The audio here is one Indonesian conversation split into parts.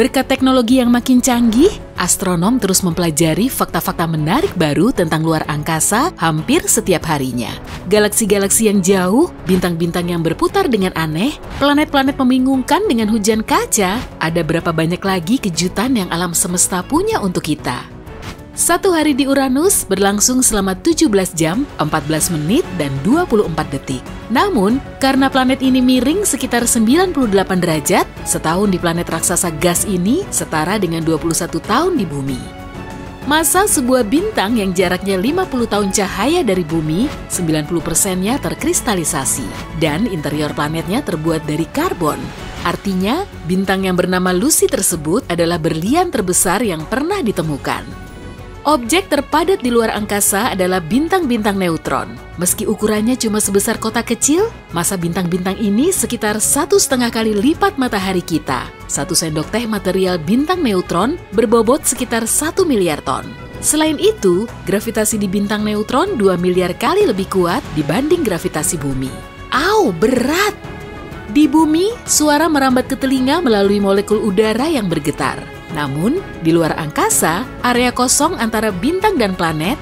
Berkat teknologi yang makin canggih, astronom terus mempelajari fakta-fakta menarik baru tentang luar angkasa hampir setiap harinya. Galaksi-galaksi yang jauh, bintang-bintang yang berputar dengan aneh, planet-planet membingungkan dengan hujan kaca, ada berapa banyak lagi kejutan yang alam semesta punya untuk kita. Satu hari di Uranus berlangsung selama 17 jam, 14 menit, dan 24 detik. Namun, karena planet ini miring sekitar 98 derajat, setahun di planet raksasa gas ini setara dengan 21 tahun di bumi. Massa sebuah bintang yang jaraknya 50 tahun cahaya dari bumi, 90%-nya terkristalisasi, dan interior planetnya terbuat dari karbon. Artinya, bintang yang bernama Lucy tersebut adalah berlian terbesar yang pernah ditemukan. Objek terpadat di luar angkasa adalah bintang-bintang neutron. Meski ukurannya cuma sebesar kotak kecil, massa bintang-bintang ini sekitar 1,5 kali lipat matahari kita. 1 sendok teh material bintang neutron berbobot sekitar 1 miliar ton. Selain itu, gravitasi di bintang neutron 2 miliar kali lebih kuat dibanding gravitasi bumi. Au, berat! Di bumi, suara merambat ke telinga melalui molekul udara yang bergetar. Namun, di luar angkasa, area kosong antara bintang dan planet,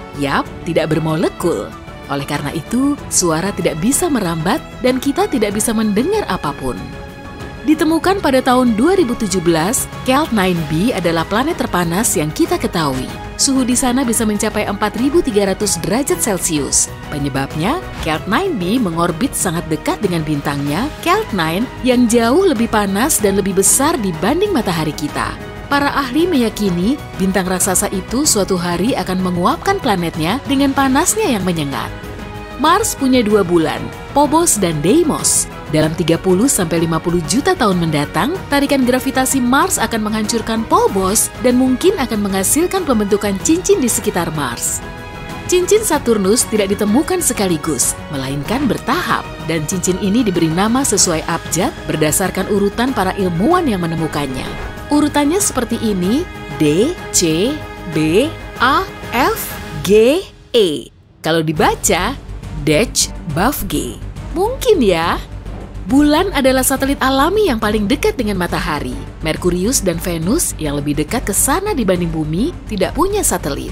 tidak bermolekul. Oleh karena itu, suara tidak bisa merambat dan kita tidak bisa mendengar apapun. Ditemukan pada tahun 2017, Kelt 9b adalah planet terpanas yang kita ketahui. Suhu di sana bisa mencapai 4.300 derajat Celcius. Penyebabnya, Kelt 9b mengorbit sangat dekat dengan bintangnya, Kelt 9, yang jauh lebih panas dan lebih besar dibanding matahari kita. Para ahli meyakini bintang raksasa itu suatu hari akan menguapkan planetnya dengan panasnya yang menyengat. Mars punya 2 bulan, Phobos dan Deimos. Dalam 30-50 juta tahun mendatang, tarikan gravitasi Mars akan menghancurkan Phobos dan mungkin akan menghasilkan pembentukan cincin di sekitar Mars. Cincin Saturnus tidak ditemukan sekaligus, melainkan bertahap, dan cincin ini diberi nama sesuai abjad berdasarkan urutan para ilmuwan yang menemukannya. Urutannya seperti ini, D, C, B, A, F, G, E. Kalau dibaca, Dech, Baf, G. Mungkin ya. Bulan adalah satelit alami yang paling dekat dengan matahari. Merkurius dan Venus yang lebih dekat ke sana dibanding bumi tidak punya satelit.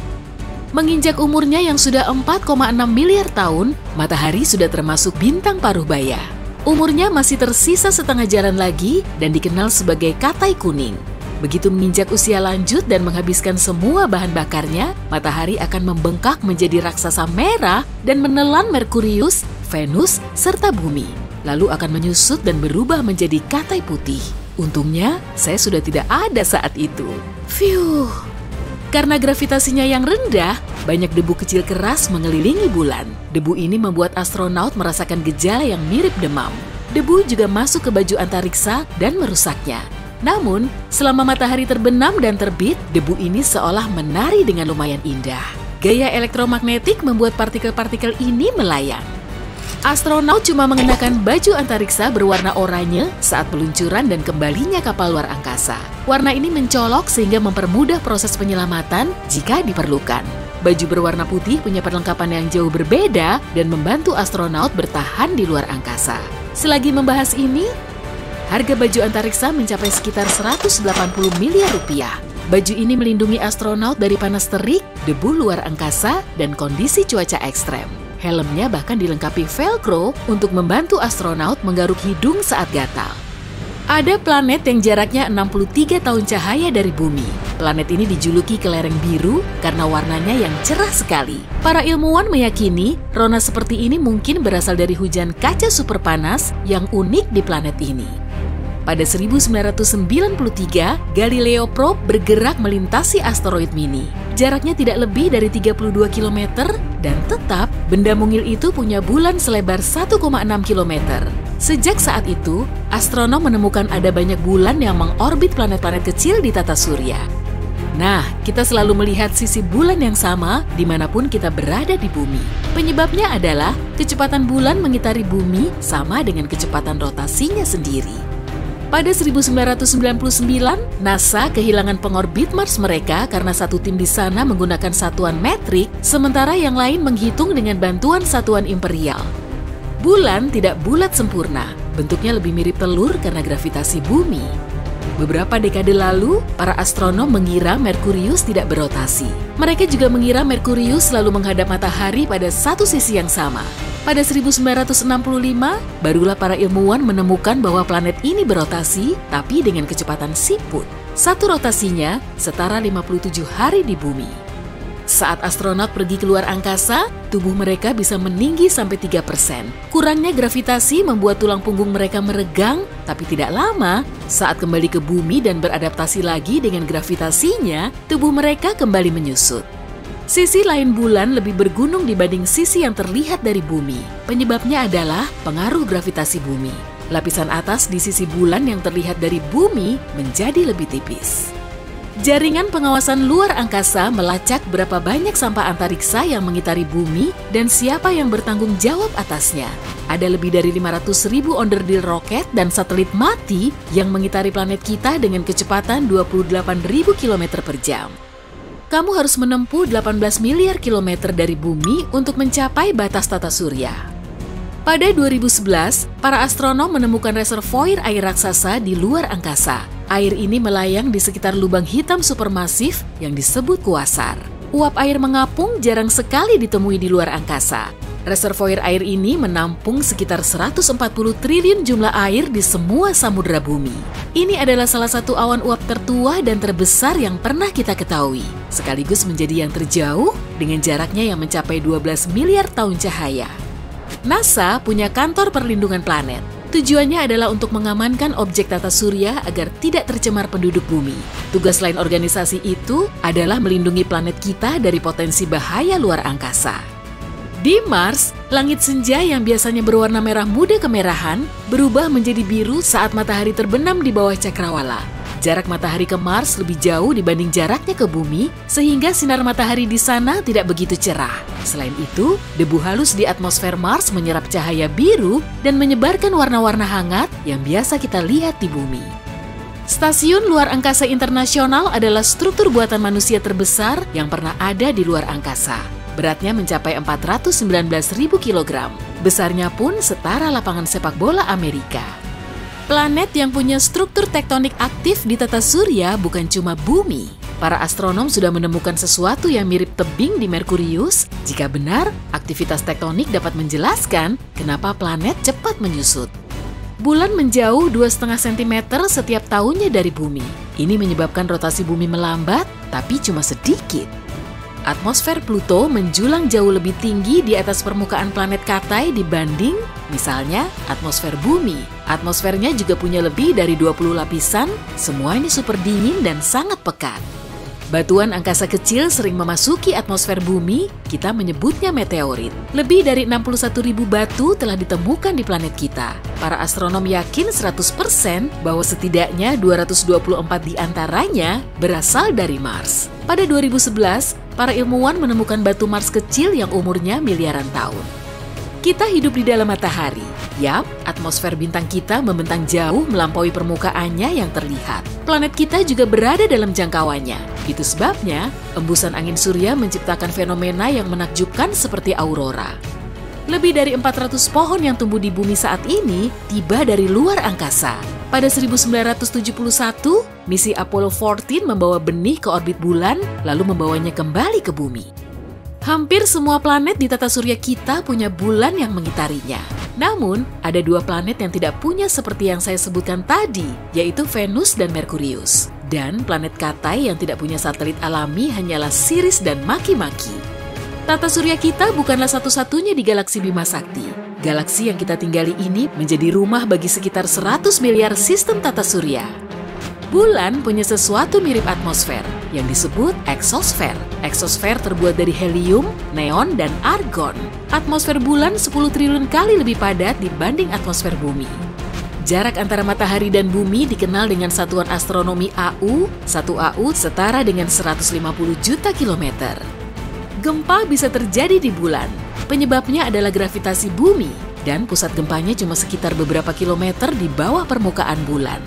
Menginjak umurnya yang sudah 4,6 miliar tahun, matahari sudah termasuk bintang paruh baya. Umurnya masih tersisa setengah jalan lagi dan dikenal sebagai katai kuning. Begitu menginjak usia lanjut dan menghabiskan semua bahan bakarnya, matahari akan membengkak menjadi raksasa merah dan menelan Merkurius, Venus, serta bumi. Lalu akan menyusut dan berubah menjadi katai putih. Untungnya, saya sudah tidak ada saat itu. Phew! Karena gravitasinya yang rendah, banyak debu kecil keras mengelilingi bulan. Debu ini membuat astronaut merasakan gejala yang mirip demam. Debu juga masuk ke baju antariksa dan merusaknya. Namun, selama matahari terbenam dan terbit, debu ini seolah menari dengan lumayan indah. Gaya elektromagnetik membuat partikel-partikel ini melayang. Astronaut cuma mengenakan baju antariksa berwarna oranye saat peluncuran dan kembalinya kapal luar angkasa. Warna ini mencolok sehingga mempermudah proses penyelamatan jika diperlukan. Baju berwarna putih punya perlengkapan yang jauh berbeda dan membantu astronaut bertahan di luar angkasa. Selagi membahas ini, harga baju antariksa mencapai sekitar 180 miliar rupiah. Baju ini melindungi astronaut dari panas terik, debu luar angkasa, dan kondisi cuaca ekstrem. Helmnya bahkan dilengkapi velcro untuk membantu astronot menggaruk hidung saat gatal. Ada planet yang jaraknya 63 tahun cahaya dari bumi. Planet ini dijuluki kelereng biru karena warnanya yang cerah sekali. Para ilmuwan meyakini rona seperti ini mungkin berasal dari hujan kaca super panas yang unik di planet ini. Pada 1993, Galileo Probe bergerak melintasi asteroid Mini. Jaraknya tidak lebih dari 32 km dan tetap benda mungil itu punya bulan selebar 1,6 km. Sejak saat itu, astronom menemukan ada banyak bulan yang mengorbit planet-planet kecil di tata surya. Nah, kita selalu melihat sisi bulan yang sama dimanapun kita berada di bumi. Penyebabnya adalah kecepatan bulan mengitari bumi sama dengan kecepatan rotasinya sendiri. Pada 1999, NASA kehilangan pengorbit Mars mereka karena satu tim di sana menggunakan satuan metrik, sementara yang lain menghitung dengan bantuan satuan imperial. Bulan tidak bulat sempurna, bentuknya lebih mirip telur karena gravitasi bumi. Beberapa dekade lalu, para astronom mengira Merkurius tidak berotasi. Mereka juga mengira Merkurius selalu menghadap matahari pada satu sisi yang sama. Pada 1965, barulah para ilmuwan menemukan bahwa planet ini berotasi, tapi dengan kecepatan siput. Satu rotasinya setara 57 hari di bumi. Saat astronot pergi ke luar angkasa, tubuh mereka bisa meninggi sampai 3%. Kurangnya gravitasi membuat tulang punggung mereka meregang, tapi tidak lama, saat kembali ke bumi dan beradaptasi lagi dengan gravitasinya, tubuh mereka kembali menyusut. Sisi lain bulan lebih bergunung dibanding sisi yang terlihat dari bumi. Penyebabnya adalah pengaruh gravitasi bumi. Lapisan atas di sisi bulan yang terlihat dari bumi menjadi lebih tipis. Jaringan pengawasan luar angkasa melacak berapa banyak sampah antariksa yang mengitari bumi dan siapa yang bertanggung jawab atasnya. Ada lebih dari 500.000 onderdil roket dan satelit mati yang mengitari planet kita dengan kecepatan 28.000 km per jam. Kamu harus menempuh 18 miliar kilometer dari bumi untuk mencapai batas tata surya. Pada 2011, para astronom menemukan reservoir air raksasa di luar angkasa. Air ini melayang di sekitar lubang hitam supermasif yang disebut kuasar. Uap air mengapung jarang sekali ditemui di luar angkasa. Reservoir air ini menampung sekitar 140 triliun jumlah air di semua samudera bumi. Ini adalah salah satu awan uap tertua dan terbesar yang pernah kita ketahui, sekaligus menjadi yang terjauh dengan jaraknya yang mencapai 12 miliar tahun cahaya. NASA punya kantor perlindungan planet. Tujuannya adalah untuk mengamankan objek tata surya agar tidak tercemar penduduk bumi. Tugas lain organisasi itu adalah melindungi planet kita dari potensi bahaya luar angkasa. Di Mars, langit senja yang biasanya berwarna merah muda kemerahan berubah menjadi biru saat matahari terbenam di bawah cakrawala. Jarak matahari ke Mars lebih jauh dibanding jaraknya ke bumi, sehingga sinar matahari di sana tidak begitu cerah. Selain itu, debu halus di atmosfer Mars menyerap cahaya biru dan menyebarkan warna-warna hangat yang biasa kita lihat di bumi. Stasiun Luar Angkasa Internasional adalah struktur buatan manusia terbesar yang pernah ada di luar angkasa. Beratnya mencapai 419.000 kg. Besarnya pun setara lapangan sepak bola Amerika. Planet yang punya struktur tektonik aktif di tata surya bukan cuma bumi. Para astronom sudah menemukan sesuatu yang mirip tebing di Merkurius. Jika benar, aktivitas tektonik dapat menjelaskan kenapa planet cepat menyusut. Bulan menjauh 2,5 cm setiap tahunnya dari bumi. Ini menyebabkan rotasi bumi melambat, tapi cuma sedikit. Atmosfer Pluto menjulang jauh lebih tinggi di atas permukaan planet Katai dibanding, misalnya, atmosfer bumi. Atmosfernya juga punya lebih dari 20 lapisan, semuanya super dingin dan sangat pekat. Batuan angkasa kecil sering memasuki atmosfer bumi, kita menyebutnya meteorit. Lebih dari 61.000 batu telah ditemukan di planet kita. Para astronom yakin 100% bahwa setidaknya 224 diantaranya berasal dari Mars. Pada 2011, para ilmuwan menemukan batu Mars kecil yang umurnya miliaran tahun. Kita hidup di dalam matahari. Yap, atmosfer bintang kita membentang jauh melampaui permukaannya yang terlihat. Planet kita juga berada dalam jangkauannya. Itu sebabnya, embusan angin surya menciptakan fenomena yang menakjubkan seperti aurora. Lebih dari 400 pohon yang tumbuh di bumi saat ini tiba dari luar angkasa. Pada 1971, misi Apollo 14 membawa benih ke orbit bulan, lalu membawanya kembali ke bumi. Hampir semua planet di tata surya kita punya bulan yang mengitarinya. Namun, ada dua planet yang tidak punya seperti yang saya sebutkan tadi, yaitu Venus dan Merkurius. Dan planet Katai yang tidak punya satelit alami hanyalah Siris dan Maki-Maki. Tata surya kita bukanlah satu-satunya di galaksi Bima Sakti. Galaksi yang kita tinggali ini menjadi rumah bagi sekitar 100 miliar sistem tata surya. Bulan punya sesuatu mirip atmosfer yang disebut eksosfer. Eksosfer terbuat dari helium, neon, dan argon. Atmosfer bulan 10 triliun kali lebih padat dibanding atmosfer bumi. Jarak antara matahari dan bumi dikenal dengan satuan astronomi AU. 1 AU setara dengan 150 juta kilometer. Gempa bisa terjadi di bulan. Penyebabnya adalah gravitasi bumi, dan pusat gempanya cuma sekitar beberapa kilometer di bawah permukaan bulan.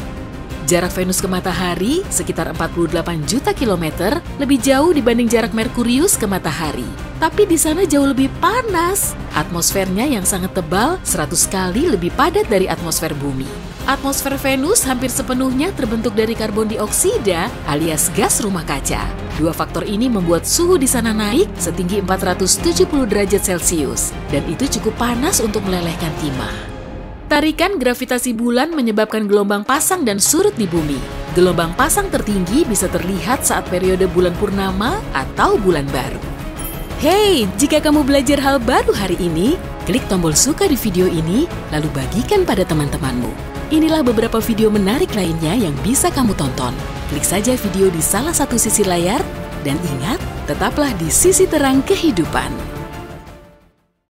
Jarak Venus ke matahari sekitar 48 juta kilometer, lebih jauh dibanding jarak Merkurius ke matahari. Tapi di sana jauh lebih panas. Atmosfernya yang sangat tebal 100 kali lebih padat dari atmosfer bumi. Atmosfer Venus hampir sepenuhnya terbentuk dari karbon dioksida alias gas rumah kaca. Dua faktor ini membuat suhu di sana naik setinggi 470 derajat Celcius, dan itu cukup panas untuk melelehkan timah. Tarikan gravitasi bulan menyebabkan gelombang pasang dan surut di bumi. Gelombang pasang tertinggi bisa terlihat saat periode bulan purnama atau bulan baru. Hey, jika kamu belajar hal baru hari ini, klik tombol suka di video ini, lalu bagikan pada teman-temanmu. Inilah beberapa video menarik lainnya yang bisa kamu tonton. Klik saja video di salah satu sisi layar, dan ingat, tetaplah di sisi terang kehidupan.